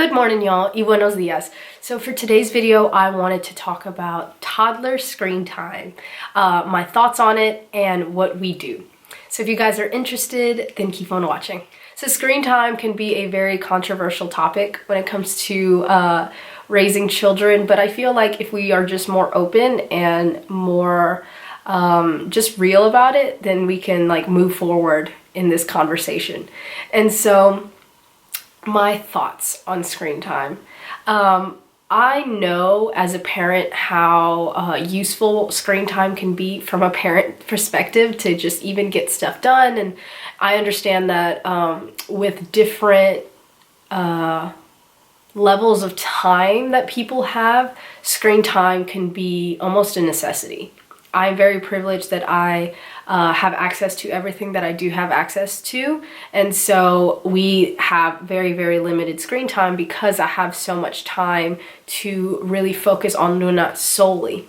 Good morning, y'all, y buenos dias. So for today's video, I wanted to talk about toddler screen time, my thoughts on it, and what we do. So if you guys are interested, then keep on watching. So screen time can be a very controversial topic when it comes to raising children, but I feel like if we are just more open and more just real about it, then we can like move forward in this conversation. And so my thoughts on screen time. I know as a parent how useful screen time can be from a parent perspective to just even get stuff done. And I understand that with different levels of time that people have, screen time can be almost a necessity. I'm very privileged that I have access to everything that I do have access to, and so we have very, very limited screen time because I have so much time to really focus on Luna solely.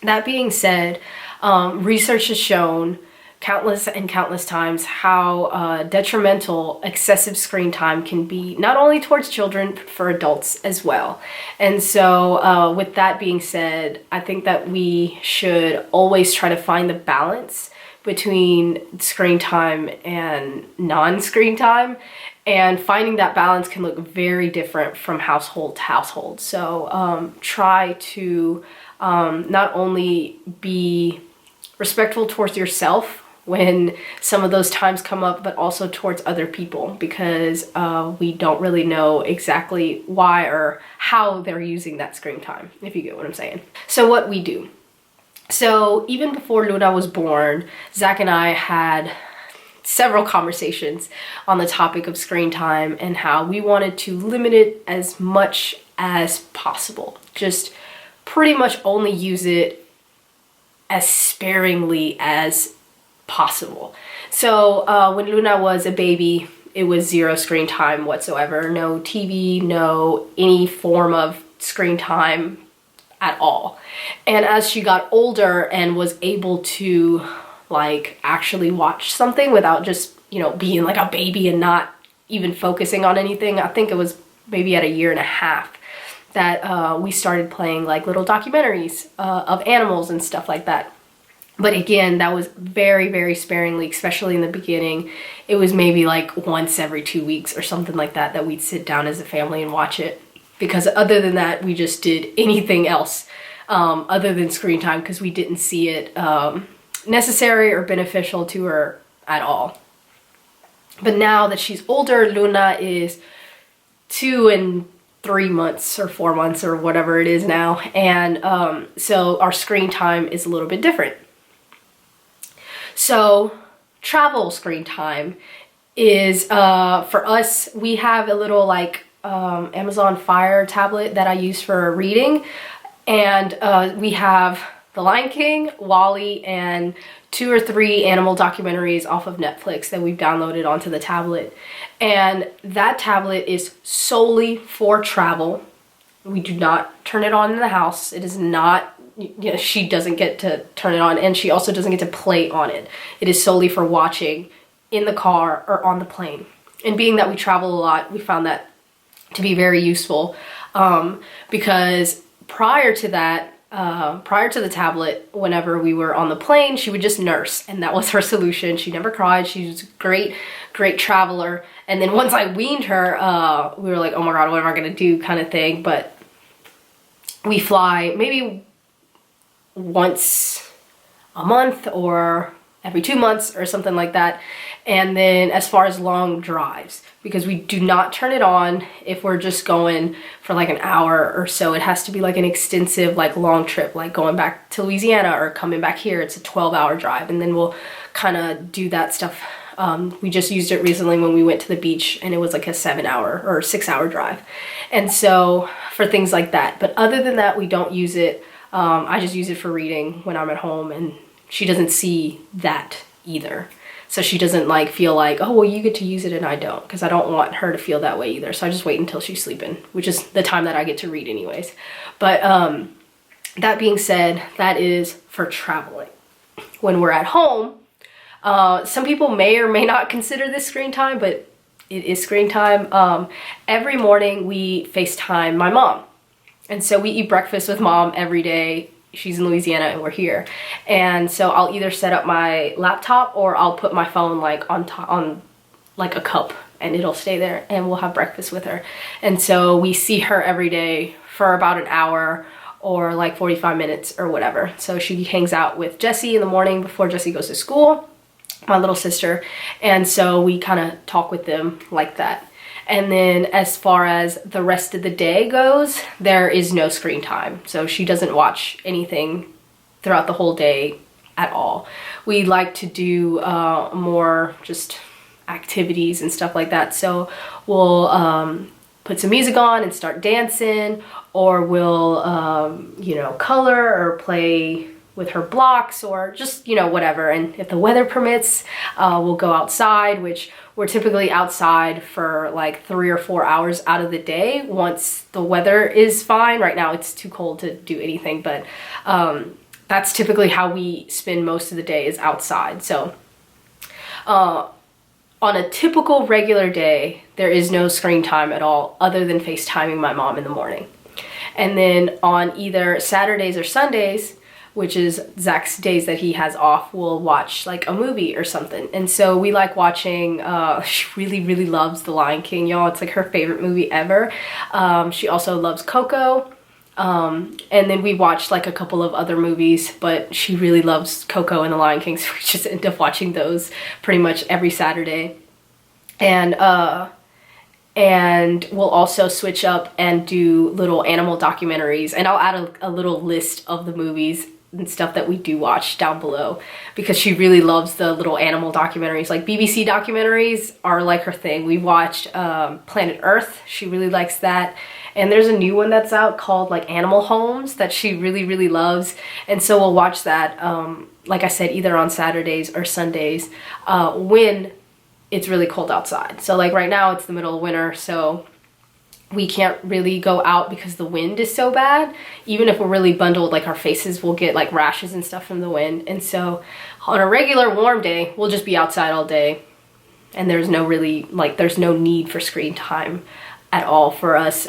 That being said, research has shown countless and countless times how detrimental excessive screen time can be, not only towards children, but for adults as well. And so with that being said, I think that we should always try to find the balance between screen time and non-screen time. And finding that balance can look very different from household to household. So try to not only be respectful towards yourself when some of those times come up, but also towards other people, because we don't really know exactly why or how they're using that screen time, if you get what I'm saying. So what we do. So even before Luna was born, Zach and I had several conversations on the topic of screen time and how we wanted to limit it as much as possible. Just pretty much only use it as sparingly as possible. So when Luna was a baby, it was zero screen time whatsoever. No TV, no any form of screen time at all. And as she got older and was able to like actually watch something without just, you know, being like a baby and not even focusing on anything, I think it was maybe at 1.5 years that we started playing like little documentaries of animals and stuff like that. But again, that was very, very sparingly, especially in the beginning. It was maybe like once every 2 weeks or something like that that we'd sit down as a family and watch it. Because other than that, we just did anything else other than screen time because we didn't see it necessary or beneficial to her at all. But now that she's older, Luna is 2 and 3 months or 4 months or whatever it is now. And so our screen time is a little bit different. So travel screen time is, for us, we have a little like Amazon Fire tablet that I use for reading. And we have The Lion King, Wall-E, and 2 or 3 animal documentaries off of Netflix that we've downloaded onto the tablet. And that tablet is solely for travel. We do not turn it on in the house. It is not, you know, she doesn't get to turn it on, and she also doesn't get to play on it. It is solely for watching in the car or on the plane. And being that we travel a lot, we found that to be very useful because prior to that, prior to the tablet, whenever we were on the plane, she would just nurse, and that was her solution. She never cried. She was a great, great traveler. And then once I weaned her, we were like, oh my God, what am I gonna do kind of thing. But we fly maybe once a month or every 2 months or something like that. And then as far as long drives, because we do not turn it on if we're just going for like an hour or so. It has to be like an extensive, like long trip, like going back to Louisiana or coming back here. It's a 12-hour drive, and then we'll kind of do that stuff. We just used it recently when we went to the beach, and it was like a 7-hour or 6-hour drive. And so for things like that. But other than that, we don't use it. I just use it for reading when I'm at home, and she doesn't see that either. So she doesn't like feel like, oh, well, you get to use it and I don't, because I don't want her to feel that way either. So I just wait until she's sleeping, which is the time that I get to read anyways. But that being said, that is for traveling. When we're at home, some people may or may not consider this screen time, but it is screen time. Every morning we FaceTime my mom. And so we eat breakfast with mom every day. She's in Louisiana and we're here. And so I'll either set up my laptop or I'll put my phone like on like a cup and it'll stay there and we'll have breakfast with her. And so we see her every day for about an hour or like 45 minutes or whatever. So she hangs out with Jessie in the morning before Jessie goes to school, my little sister. And so we kind of talk with them like that. And then as far as the rest of the day goes, there is no screen time. So she doesn't watch anything throughout the whole day at all. We like to do more just activities and stuff like that. So we'll put some music on and start dancing, or we'll, you know, color or play with her blocks or just, you know, whatever. And if the weather permits, we'll go outside, which we're typically outside for like 3 or 4 hours out of the day once the weather is fine. Right now it's too cold to do anything, but that's typically how we spend most of the day, is outside. So on a typical regular day, there is no screen time at all other than FaceTiming my mom in the morning. And then on either Saturdays or Sundays, which is Zach's days that he has off, we'll watch like a movie or something. And so we like watching, she really loves The Lion King, y'all. It's like her favorite movie ever. She also loves Coco. And then we watched like a couple of other movies, but she really loves Coco and The Lion King, so we just end up watching those pretty much every Saturday. And we'll also switch up and do little animal documentaries, and I'll add a little list of the movies and stuff that we do watch down below, because she really loves the little animal documentaries. Like BBC documentaries are like her thing. We watched Planet Earth. She really likes that. And there's a new one that's out called like Animal Homes that she really loves. And so we'll watch that, like I said, either on Saturdays or Sundays when it's really cold outside. So like right now it's the middle of winter, so we can't really go out because the wind is so bad. Even if we're really bundled, like our faces will get like rashes and stuff from the wind. And so on a regular warm day, we'll just be outside all day. And there's no really, like, there's no need for screen time at all for us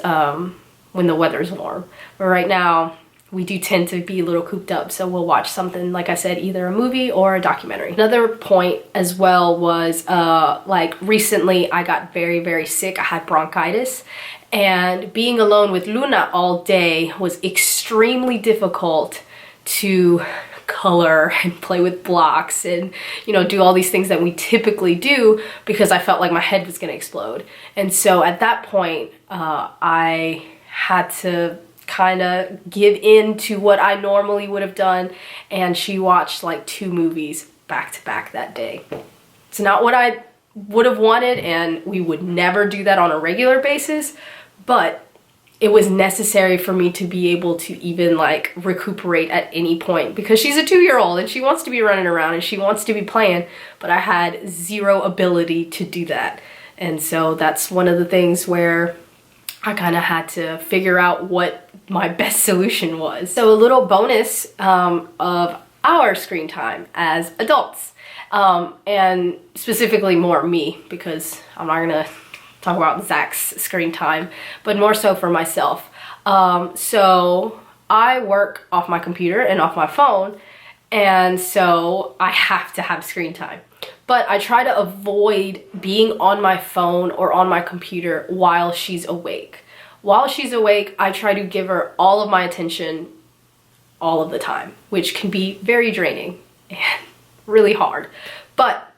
when the weather's warm. But right now, we do tend to be a little cooped up, so we'll watch something, like I said, either a movie or a documentary. Another point as well was like recently I got very sick. I had bronchitis, and being alone with Luna all day was extremely difficult to color and play with blocks and, you know, do all these things that we typically do, because I felt like my head was gonna explode. And so at that point, I had to kind of give in to what I normally would have done, and she watched like 2 movies back to back that day. It's not what I would have wanted, and we would never do that on a regular basis, but it was necessary for me to be able to even like recuperate at any point, because she's a 2-year-old and she wants to be running around and she wants to be playing, but I had zero ability to do that. And so that's one of the things where I kind of had to figure out what my best solution was. So a little bonus of our screen time as adults, and specifically more me, because I'm not gonna talk about Zach's screen time, but more so for myself. So I work off my computer and off my phone, and so I have to have screen time. But I try to avoid being on my phone or on my computer while she's awake. While she's awake, I try to give her all of my attention all of the time, which can be very draining and really hard. But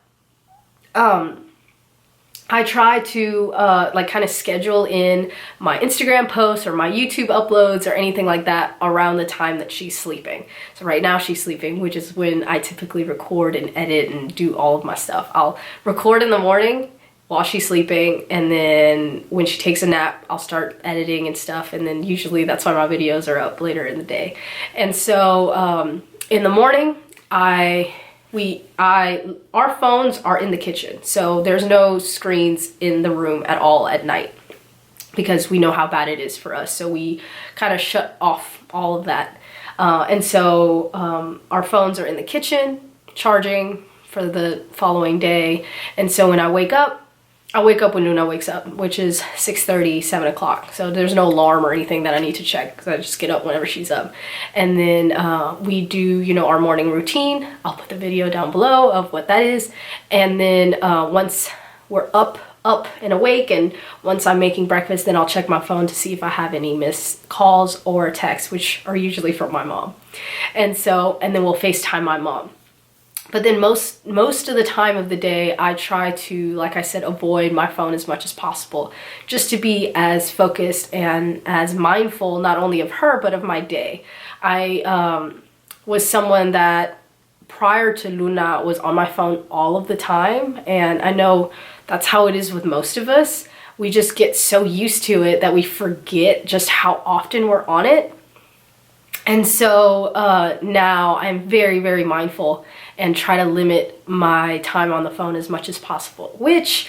I try to like kind of schedule in my Instagram posts or my YouTube uploads or anything like that around the time that she's sleeping. So right now she's sleeping, which is when I typically record and edit and do all of my stuff. I'll record in the morning while she's sleeping, and then when she takes a nap, I'll start editing and stuff, and then usually that's why my videos are up later in the day. And so in the morning, our phones are in the kitchen, so there's no screens in the room at all at night, because we know how bad it is for us, so we kind of shut off all of that. And so our phones are in the kitchen charging for the following day, and so when I wake up, I wake up when Luna wakes up, which is 6:30, 7 o'clock. So there's no alarm or anything that I need to check because I just get up whenever she's up. And then we do, you know, our morning routine. I'll put the video down below of what that is. And then once we're up and awake, and once I'm making breakfast, then I'll check my phone to see if I have any missed calls or texts, which are usually from my mom. And then we'll FaceTime my mom. But then most of the time of the day, I try to, like I said, avoid my phone as much as possible, just to be as focused and as mindful, not only of her, but of my day. I was someone that prior to Luna was on my phone all of the time. And I know that's how it is with most of us. We just get so used to it that we forget just how often we're on it. And so now I'm very, very mindful and try to limit my time on the phone as much as possible, which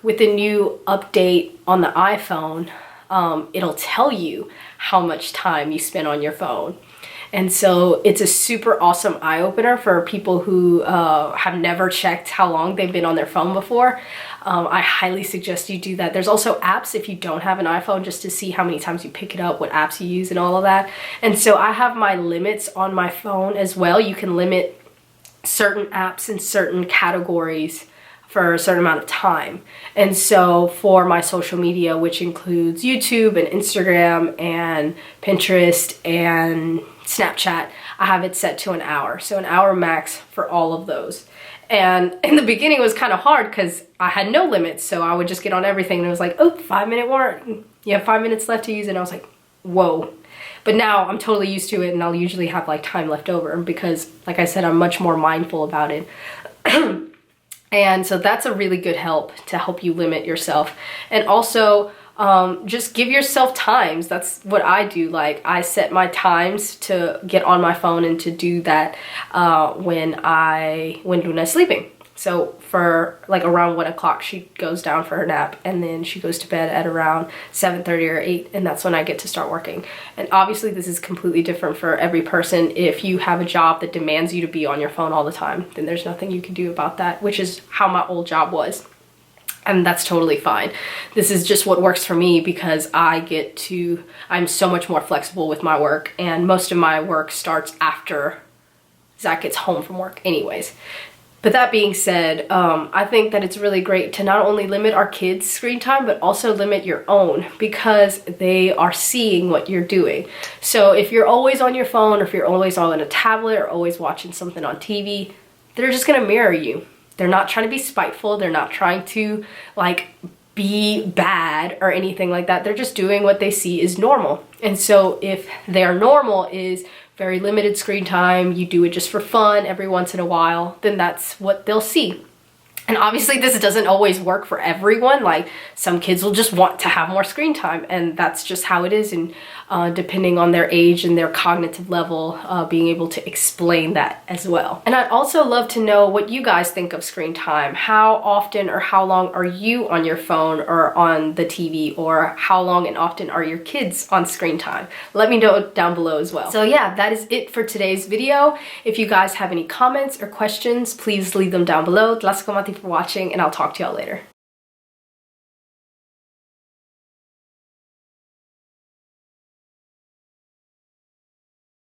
with the new update on the iPhone, it'll tell you how much time you spend on your phone. And so it's a super awesome eye-opener for people who have never checked how long they've been on their phone before. I highly suggest you do that. There's also apps if you don't have an iPhone, just to see how many times you pick it up, what apps you use and all of that. And so I have my limits on my phone as well. You can limit certain apps in certain categories for a certain amount of time. And so for my social media, which includes YouTube and Instagram and Pinterest and Snapchat, I have it set to an hour. So an hour max for all of those. And in the beginning it was kind of hard because I had no limits. So I would just get on everything and it was like, oh, 5-minute warning. You have 5 minutes left to use it. And I was like, whoa. But now I'm totally used to it, and I'll usually have like time left over because, like I said, I'm much more mindful about it. And so that's a really good help to help you limit yourself. And also just give yourself times. That's what I do. Like, I set my times to get on my phone and to do that when Luna's sleeping. So for like around 1 o'clock, she goes down for her nap, and then she goes to bed at around 7:30 or 8, and that's when I get to start working. And obviously this is completely different for every person. If you have a job that demands you to be on your phone all the time, then there's nothing you can do about that, which is how my old job was. And that's totally fine. This is just what works for me because I'm so much more flexible with my work, and most of my work starts after Zach gets home from work anyways. But that being said, I think that it's really great to not only limit our kids' screen time, but also limit your own, because they are seeing what you're doing. So if you're always on your phone, or if you're always on a tablet, or always watching something on TV, they're just gonna mirror you. They're not trying to be spiteful. They're not trying to like be bad or anything like that. They're just doing what they see is normal. And so if their normal is very limited screen time, you do it just for fun every once in a while, then that's what they'll see. And obviously this doesn't always work for everyone. Like, some kids will just want to have more screen time, and that's just how it is. And depending on their age and their cognitive level, being able to explain that as well. And I'd also love to know what you guys think of screen time. How often or how long are you on your phone or on the TV, or how long and often are your kids on screen time? Let me know down below as well. So yeah, that is it for today's video. If you guys have any comments or questions, please leave them down below. Tlazocamahti for watching, and I'll talk to y'all later.